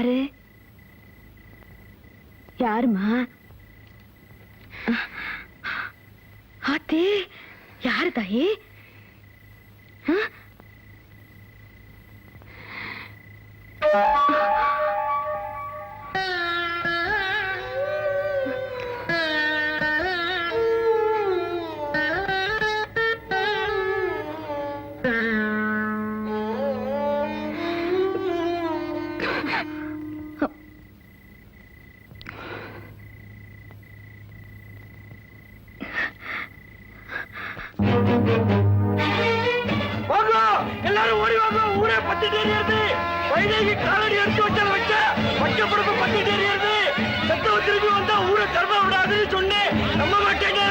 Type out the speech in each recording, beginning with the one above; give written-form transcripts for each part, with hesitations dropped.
யாரு யாருமா? ஆத்தே யாரு தாயே? எல்லாரும் ஓடி வாங்க, ஊரே பத்தி தெரியாது. வைதேகி காலடி எடுத்து வச்ச பச்சப்படுத்த பத்தி தெரியாது. சத்தவ திரும்பி வந்தா ஊரை கர்மா விடாதுன்னு சொன்னேன், நம்ப மாட்டேங்க.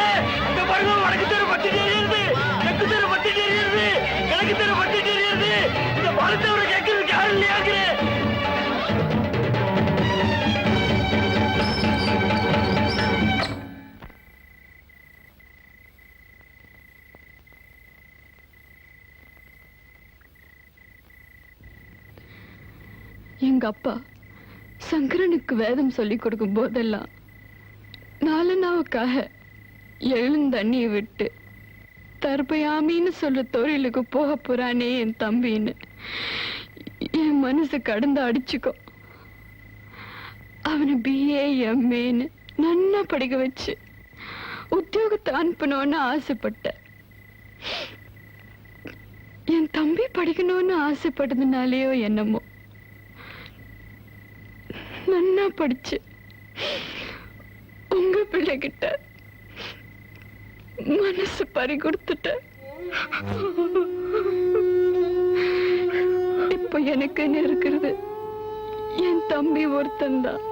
அந்த பாருங்க, வடக்கு தெரு பத்தி தெரியாது, தெற்கு தெரு பத்தி தெரியாது, கிழக்கு தெரு பத்தி தெரியாது. இந்த பாலத்தவரை கேட்கறதுக்கு யாரும் இல்லையாங்கிறேன். எங்க அப்பா சங்கரனுக்கு வேதம் சொல்லி கொடுக்கும் போதெல்லாம் நாலனாவுக்காக எழுந்தண்ணியை விட்டு தர்பயாமின்னு சொல்ற தொழிலுக்கு போக போறானே என் தம்பின்னு என் மனசு கடந்து அடிச்சுக்கோ. அவனை BA MAன்னு நன்னா படிக்க வச்சு உத்தியோகத்தை அனுப்பணும்னு ஆசைப்பட்ட. என் தம்பி படிக்கணும்னு ஆசைப்பட்டதுனாலேயோ என்னமோ நன்னா படிச்சு உங்க பிள்ளைகிட்ட மனசு பறி கொடுத்துட்ட. இப்ப எனக்குன்னு இருக்கிறது என் தம்பி ஒருத்தன்தான்.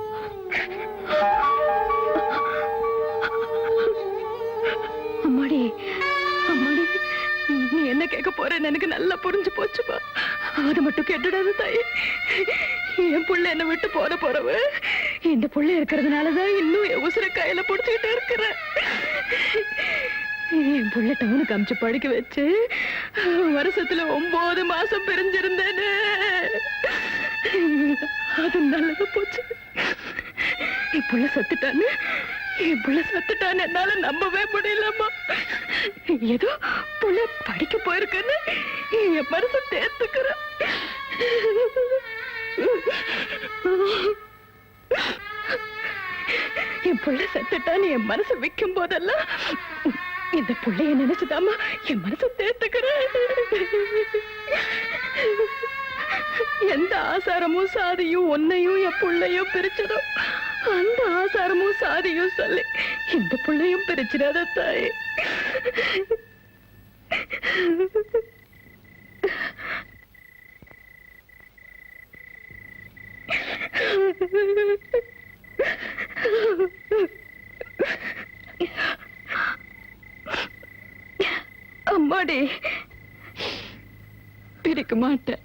அம்மாடி அம்மாடி, நீ என்ன கேட்க போறேன்னு எனக்கு நல்லா புரிஞ்சு போச்சுப்பா. அது மட்டும் கேட்டுடாது தாயே. என் புள்ள என்ன விட்டு போறவ இந்த புள்ள இருக்கிறதுனாலதான் இன்னும் என் உசுர கையில புடிச்சுக்கிட்டு இருக்கிற. என் புள்ள டவுனுக்கு அமிச்சு படிக்க வச்சு வருஷத்துல 9 மாசம் பிரிஞ்சிருந்தேன்னு. அது நல்லதா போச்சு. என் புள்ள சத்துட்டான்னு என்னால நம்பவே முடியலம்மா. ஏதோ புள்ள படிக்க போயிருக்கேன்னு என் மனசை தேர்த்துக்கிறேன். என் புள்ள செத்துட்டான்னு என் மனசை வைக்கும் போதெல்லாம் இந்த புள்ளைய நினைச்சுதாமா என் மனசை தேர்த்துக்கிறேன். எந்த ஆசாரமும் சாதியும் உன்னையும் என் புள்ளையும் பிரிச்சதோ அந்த ஆசாரமும் சாதியும் சொல்லி இந்த புள்ளையும் பிரிச்சிடாத தாயே. அம்மாடி, பிரிக்க மாட்டேன்.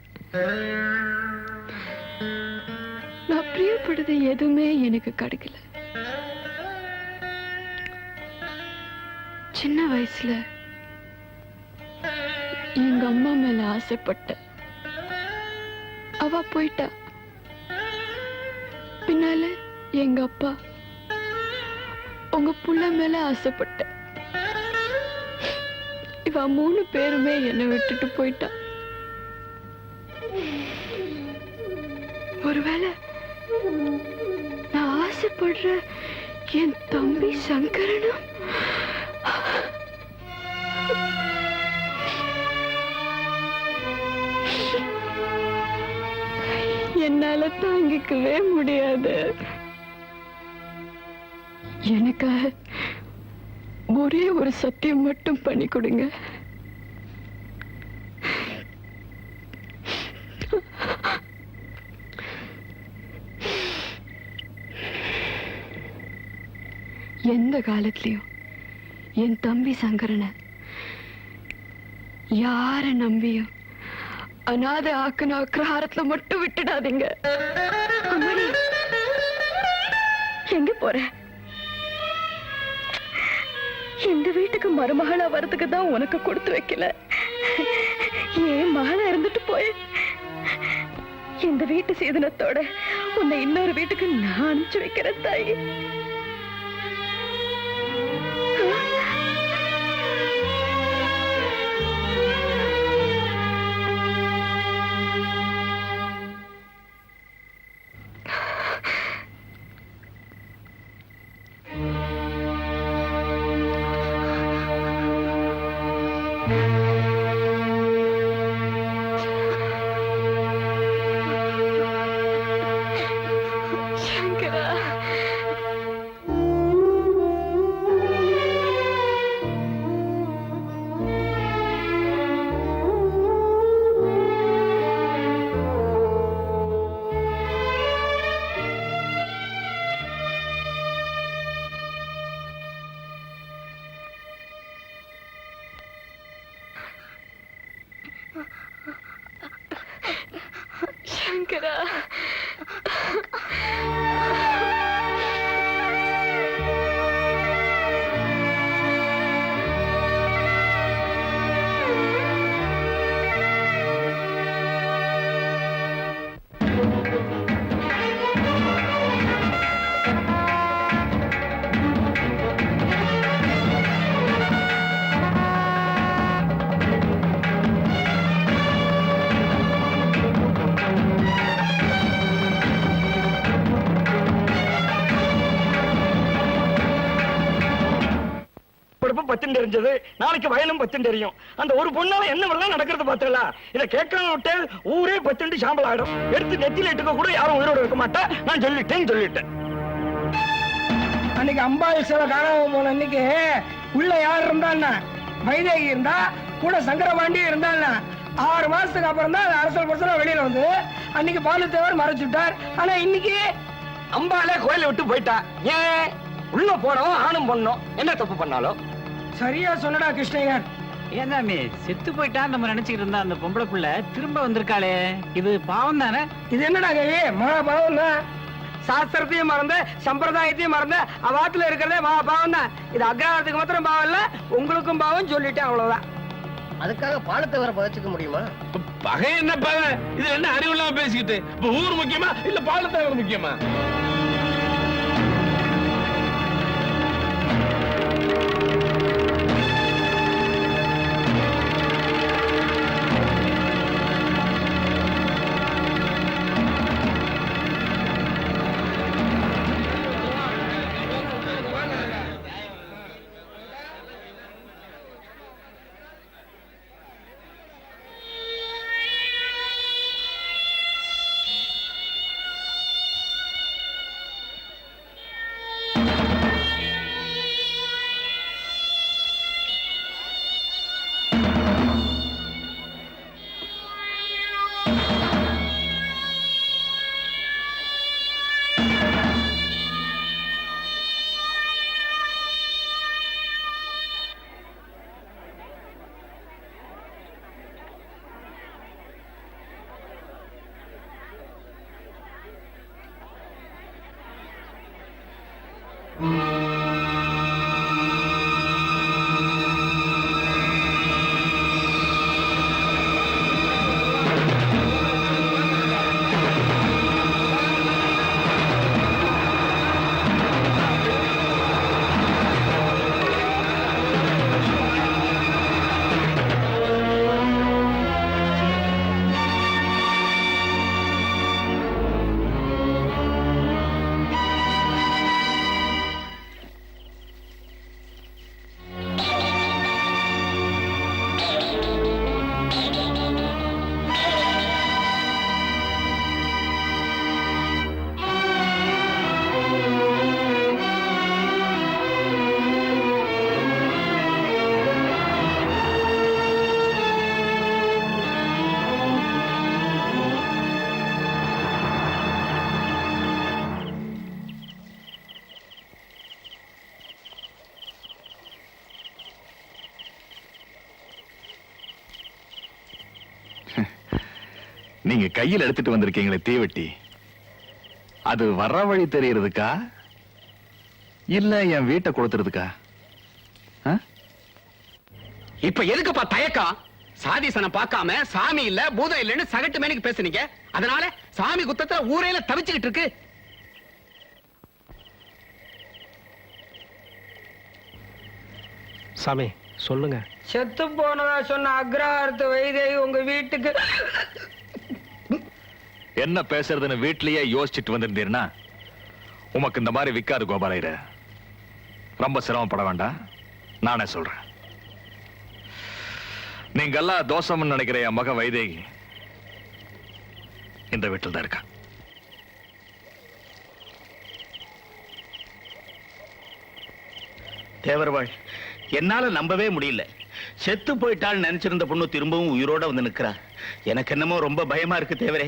நான் பிரியப்படுறது எதுவுமே எனக்கு கிடைக்கல. சின்ன வயசுல எங்க அம்மா மேல ஆசைப்பட்ட. அவ போயிட்டா. பின்னால எங்க அப்பா உங்க புள்ள மேல ஆசைப்பட்ட. இவ 3 பேருமே என்னை விட்டுட்டு போயிட்டா. ஒருவேளை நான் ஆசைப்படுற என் தம்பி சங்கரனும் என்னால தாங்கிக்கவே முடியாது. எனக்காக ஒரே ஒரு சத்தியம் மட்டும் பண்ணி கொடுங்க. எந்த காலத்திலயும் என் தம்பி சங்கரனை யார நம்பியும் அநாத ஆக்குன அக்ரஹாரத்துல மட்டும் விட்டுடாதீங்க. அம்மாடி, எங்க போற? இந்த வீட்டுக்கு மருமகளா வரதுக்கு தான் உனக்கு கொடுத்து வைக்கல. ஏன் மகளா இருந்துட்டு போய் இந்த வீட்டு சீதனத்தோட உன்னை இன்னொரு வீட்டுக்கு நான் அனுப்பிச்சு வைக்கிறேன் தாயி. சங்கரா, சங்கரா. பத்துன்னு தெரிஞ்சது, நாளைக்கு வயலும் பத்துன்னு தெரியும். அந்த ஒரு பொண்ணால என்ன வெள்ளம் நடக்கிறது பார்த்தல. இதை கேட்கணும் விட்டு ஊரே பத்துண்டு சாம்பல் ஆயிடும். எடுத்து நெத்தில இட்டுக்க கூட யாரும் உயிரோட இருக்க மாட்டா. நான் சொல்லிட்டேன். அன்னைக்கு அம்பாள் சில காணாம போன அன்னைக்கு உள்ள யார் இருந்தா, வைதேகி இருந்தா, கூட சங்கரபாண்டி இருந்தா. 6 மாசத்துக்கு அப்புறம் தான் அரசல் பரசலா வெளியில வந்து அன்னைக்கு பாலுத்தேவர் மறைச்சுட்டார். ஆனா இன்னைக்கு அம்பாலே கோயிலை விட்டு போயிட்டா. ஏன் உள்ள போனோம் ஆணும் பொண்ணும் என்ன தப்பு பண்ணாலும். சரியா சொன்னடா கிருஷ்ணயர். ஏந்தாமி செத்து போயிட்டா நம்ம நினைச்சுக்கிட்டு இருந்தா அந்த பொம்பளை புள்ள திரும்ப வந்திருக்காளே, இது பாவம் தானே? இது என்னடா கேவி, மகா பாவம் தான். சாஸ்திரத்தையும் மறந்து சம்பிரதாயத்தையும் மறந்து அவாத்துல இருக்கிறதே மகா பாவம் தான். இது அக்ரஹாரத்துக்கு மாத்திரம் பாவம் இல்ல, உங்களுக்கும் பாவம் சொல்லிட்டேன், அவ்வளவுதான். அதுக்காக பாலத்தை வர புதைச்சுக்க முடியுமா? பகை என்ன பகை? இது என்ன அறிவில்லாம பேசிக்கிட்டு? இப்ப ஊர் முக்கியமா இல்ல பாலத்தேவர் முக்கியமா? நீங்க கையில் எடுத்துட்டு வந்திருக்கீங்களே தீவெட்டி, அது வர்ற வழி தெரியறதுக்கா இல்ல என் வீட்டை கொடுத்துறதுக்கா? இப்ப எதுக்குப்பா தயக்கம்? சாதிசனம் பார்க்காம சாமி இல்ல பூதம் இல்லன்னு சகட்டு மேனிக்கு பேசுனீங்க. அதனால சாமி குத்தத்தை ஊரையில தவிச்சுக்கிட்டு இருக்கு. சாமி சொல்லுங்க. செத்து போனதா சொன்ன அக்ரஹாரத்து வைதேகி உங்க வீட்டுக்கு என்ன பேசுறதுன்னு வீட்லயே யோசிச்சுட்டு வந்திருந்தீர்னா உமக்கு இந்த மாதிரி விக்காது கோபாலையர. ரொம்ப சிரமப்பட வேண்டாம், நானே சொல்றேன். நீங்க எல்லாம் தோஷம்னு நினைக்கிற என் மக வைதேகி இந்த வீட்டில் தான் இருக்கா. தேவர்வாள், என்னால நம்பவே முடியல. செத்து போயிட்டாள் நினைச்சிருந்த பொண்ணு திரும்பவும் உயிரோட வந்து நிக்கிறா. எனக்கு என்னமோ ரொம்ப பயமா இருக்கு தேவரே.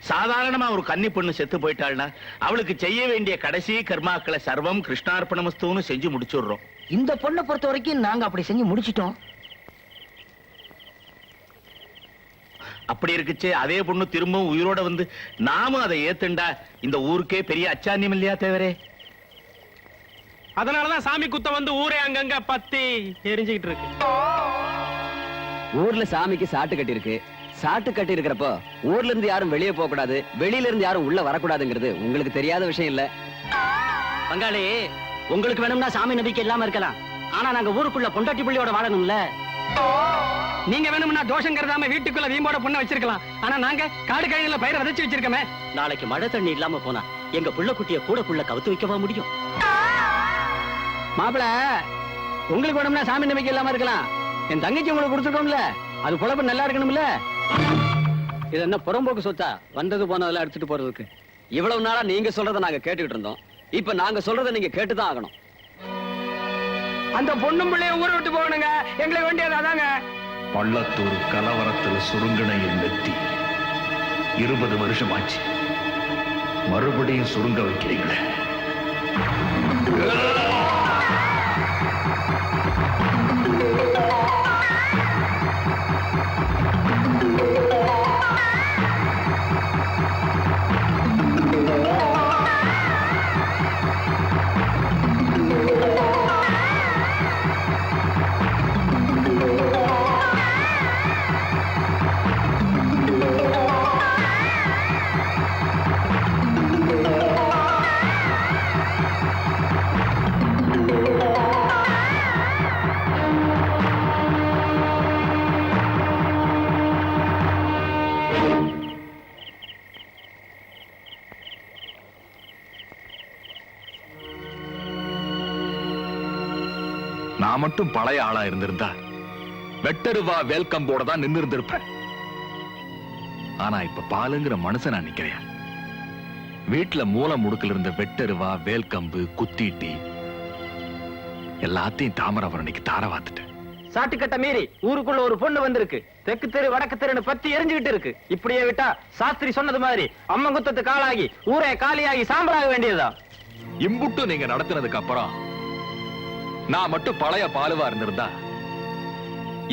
சாதாரணமா ஒரு கன்னி பொண்ணு செத்து போயிட்டாள்னா அவளுக்கு செய்ய வேண்டிய கடைசி கர்மாக்களை சர்வம் கிருஷ்ணார்ப்பணமஸ்துன்னு செஞ்சு முடிச்சுடுறோம். இந்த பொண்ணை பொறுத்த வரைக்கும் நாங்க அப்படி செஞ்சு முடிச்சிட்டோம். அப்படி இருக்குச்சு அதே பொண்ணு திரும்பவும் உயிரோட வந்து நாமும் அதை ஏத்துண்டா இந்த ஊருக்கே பெரிய அச்சான்யம் இல்லையா தேவரே? அதனாலதான் சாமி குத்த வந்து ஊரே அங்கங்க பத்தி எரிஞ்சுக்கிட்டு இருக்கு. ஊர்ல சாமிக்கு சாட்டு கட்டி இருக்கு. சாட்டு கட்டி இருக்கிறப்போ ஊர்ல இருந்து யாரும் வெளியே போக கூடாது, வெளியில இருந்து யாரும் உள்ள வரக்கூடாதுங்கிறது உங்களுக்கு தெரியாத விஷயம் இல்ல. பங்காளி, உங்களுக்கு வேணும்னா சாமி நம்பிக்கை இல்லாம இருக்கலாம். ஆனா நாங்க ஊருக்குள்ள பொண்டாட்டி புள்ளியோட வாழணும்ல. நீங்க வேணும்னா தோஷம் கருதாம வீட்டுக்குள்ள வீம்போட பொண்ணை வச்சிருக்கலாம். ஆனா நாங்க காடு கழிவுல பயிரை விதைச்சு வச்சிருக்கோமே. நாளைக்கு மழை தண்ணி இல்லாம போனா எங்க புள்ள குட்டிய கூடக்குள்ள கவுத்து வைக்கவா முடியும்? மாப்பிள, உங்களுக்கு வேணும்னா சாமி நம்பிக்கை இல்லாம இருக்கலாம். என் தங்கச்சி உங்களுக்கு கொடுத்துருக்கோம்ல, அது பொழப்பு நல்லா இருக்கணும்ல. இது என்ன புறம்போக்கு சொத்தா வந்தது போனதெல்லாம் எடுத்துட்டு போறதுக்கு? இவ்வளவு நாளா நீங்க சொல்றதை நாங்க கேட்டுக்கிட்டு இருந்தோம். இப்ப நாங்க சொல்றதை நீங்க கேட்டுதான் ஆகணும். அந்த பொண்ணும் பிள்ளைய ஊரை விட்டு போகணுங்க. எங்களுக்கு வேண்டியது அதாங்க. பள்ளத்தூர் கலவரத்தில் சுருங்கின என் நெத்தி 20 வருஷம் ஆச்சு. மறுபடியும் சுருங்க வைக்கிறீங்களே. நான் மட்டும் பழைய ஆளா இருந்திருந்தா வெட்டருவா வெல்கம் போட தான் நின்று இருந்திருப்பேன். ஆனா இப்ப பாலுங்கிற மனுஷன் நான் நிக்கிறேன். வீட்டுல மூல முடுக்கல இருந்த வெட்டருவா வேல்கம்பு குத்திட்டி எல்லாத்தையும் தாமரவரணிக்கு தாரவாத்துட்டேன். சாட்டுக்கட்ட மீறி ஊருக்குள்ள ஒரு பொண்ணு வந்திருக்கு. தெற்கு தெரு வடக்கு தெருன்னு பத்தி எரிஞ்சுக்கிட்டு இருக்கு. இப்படியே விட்டா சாஸ்திரி சொன்னது மாதிரி அம்மங்குத்தத்துக்கு ஆளாகி ஊரே காலியாகி சாம்பலாக வேண்டியதா? இம்புட்டு நீங்க நடத்தினதுக்கு அப்புறம் நான் மட்டும் பழைய பாலுவா இருந்திருந்தா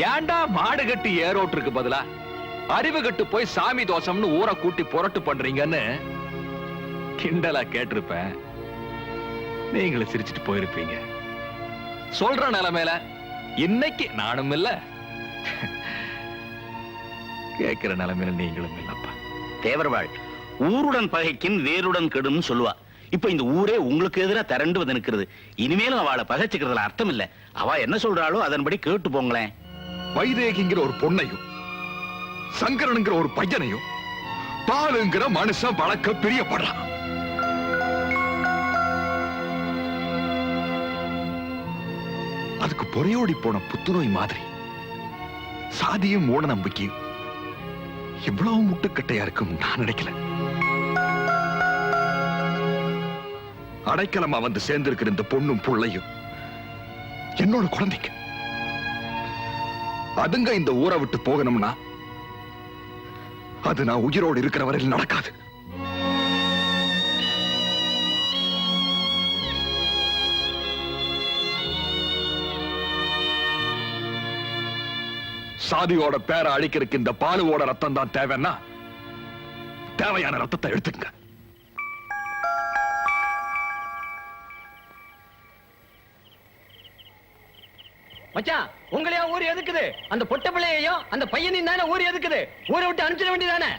ஏண்டா மாடு கட்டி ஏரோட்டுக்கு பதிலா அறிவு கட்டு போய் சாமி தோஷம்னு ஊரை கூட்டி புரட்டு பண்றீங்கன்னு கிண்டலா கேட்டிருப்பேன். நீங்களும் சிரிச்சிட்டு போயிருப்பீங்க. சொல்ற நிலைமையில இன்னைக்கு நானும் இல்ல, கேட்கிற நிலைமையில நீங்களும் இல்லப்பா. தேவர்வாள், ஊருடன் பகைக்கின் வேருடன் கெடும் சொல்லுவா. இப்ப இந்த ஊரே உங்களுக்கு எதிராக திரண்டு வந்து நிக்கிறது. இனிமேலும் அவளை பகைச்சுக்கிறதுல அர்த்தம் இல்ல. அவ என்ன சொல்றாளோ அதன்படி கேட்டு போங்களேன். வைதேகிங்கிற ஒரு பொண்ணையும் சங்கரனுங்கிற ஒரு பையனையும் பாலுங்கிற மனுஷன் வளர்க்க பிரியப்படுறான். அதுக்கு பொறையோடி போன புத்துநோய் மாதிரி சாதியும் மூட நம்பிக்கையும் இவ்வளவு முட்டுக்கட்டையா இருக்கும் நான் நினைக்கல. அடைக்கலமா வந்து சேர்ந்திருக்கிற இந்த பொண்ணும் புள்ளையும் என்னோட குழந்தைங்க. அதுங்க இந்த ஊரை விட்டு போகணும்னா அது நான் உயிரோடு இருக்கிற வரையில் நடக்காது. சாதியோட பேரை அழிக்கிறதுக்கு இந்த பாலுவோட ரத்தம் தான் தேவைன்னா தேவையான ரத்தத்தை எடுத்துங்க. மச்சான் உங்களையா ஊர் எதுக்குது? அந்த பொட்ட பிள்ளையையும் அந்த பையனையும் தானே ஊர் எதுக்குது? ஊரை விட்டு அனுப்பிச்சிட வேண்டியதானே?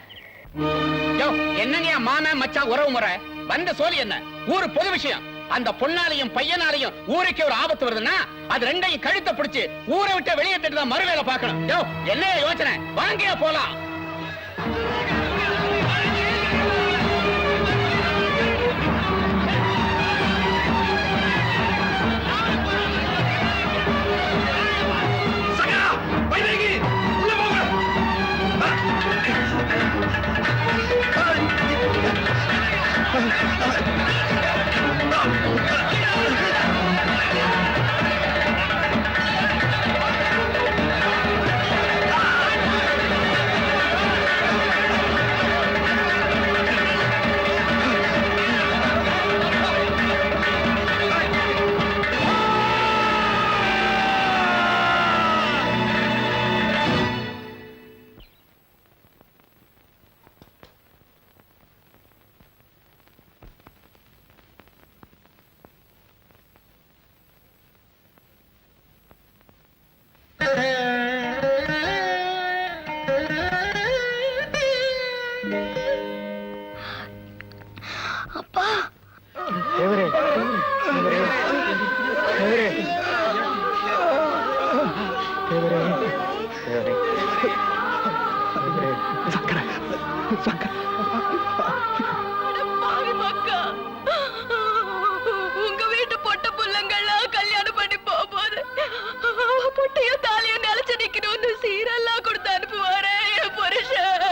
என்னங்க மாமன் மச்சான் உறவு முறை? வந்த சோழி என்ன? ஊரு பொது விஷயம். அந்த பொண்ணாலையும் பையனாலையும் ஊருக்கு ஒரு ஆபத்து வருதுன்னா அது ரெண்டையும் கழுத்தை பிடிச்சு ஊரை விட்டு வெளியேற்றிட்டு தான் மறுவேலை பார்க்கணும். என்ன யோசனை? வாங்கியா போலாம். அப்பா பாவி மக்கா, உங்க வீட்டு பொட்ட புள்ளங்கள்லாம் கல்யாணம் பண்ணி போகும்போது பொட்டையும் தாலியும் நிலைச்சு நிக்கணும்னு சீரெல்லாம் கொடுத்து அனுப்புவாரே என் புருஷன்.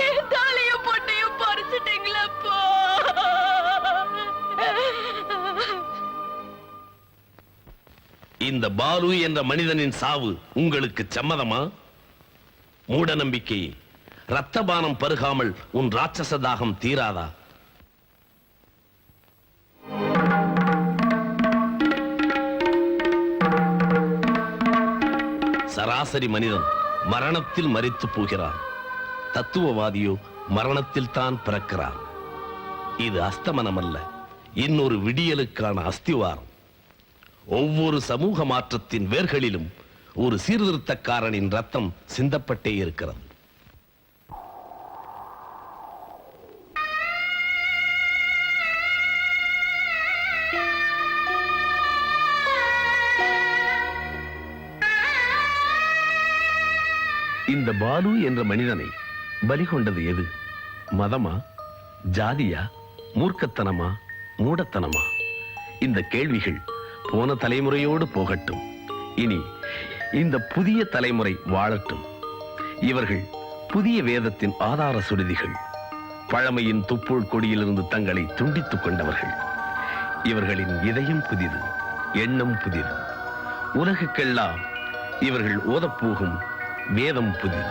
என் தாலியும் பொட்டையும் பறிச்சுட்டீங்களப்போ. இந்த பாலு என்ற மனிதனின் சாவு உங்களுக்கு சம்மதமா? மூட நம்பிக்கை. ரத்தபானம் பருகாமல் உன் ராட்சச தாகம் தீராதா? சராசரி மனிதன் மரணத்தில் மரித்து போகிறான். தத்துவவாதியோ மரணத்தில் தான் பிறக்கிறான். இது அஸ்தமனம் அல்ல, இன்னொரு விடியலுக்கான அஸ்திவாரம். ஒவ்வொரு சமூக மாற்றத்தின் வேர்களிலும் ஒரு சீர்திருத்தக்காரனின் ரத்தம் சிந்தப்பட்டே இருக்கிறது. இந்த பாலு என்ற மனிதனை பலி கொண்டது எது? மதமா, ஜாதியா, மூர்க்கத்தனமா, மூடத்தனமா? இந்த கேள்விகள் போன தலைமுறையோடு போகட்டும். இனி இந்த புதிய தலைமுறை வாழட்டும். இவர்கள் புதிய வேதத்தின் ஆதார சுருதிகள். பழமையின் துப்புள் கொடியிலிருந்து தங்களை துண்டித்துக் கொண்டவர்கள். இவர்களின் இதயம் புதிது, எண்ணம் புதிது. உலகுக்கெல்லாம் இவர்கள் ஓதப்போகும் வேதம் புதிது.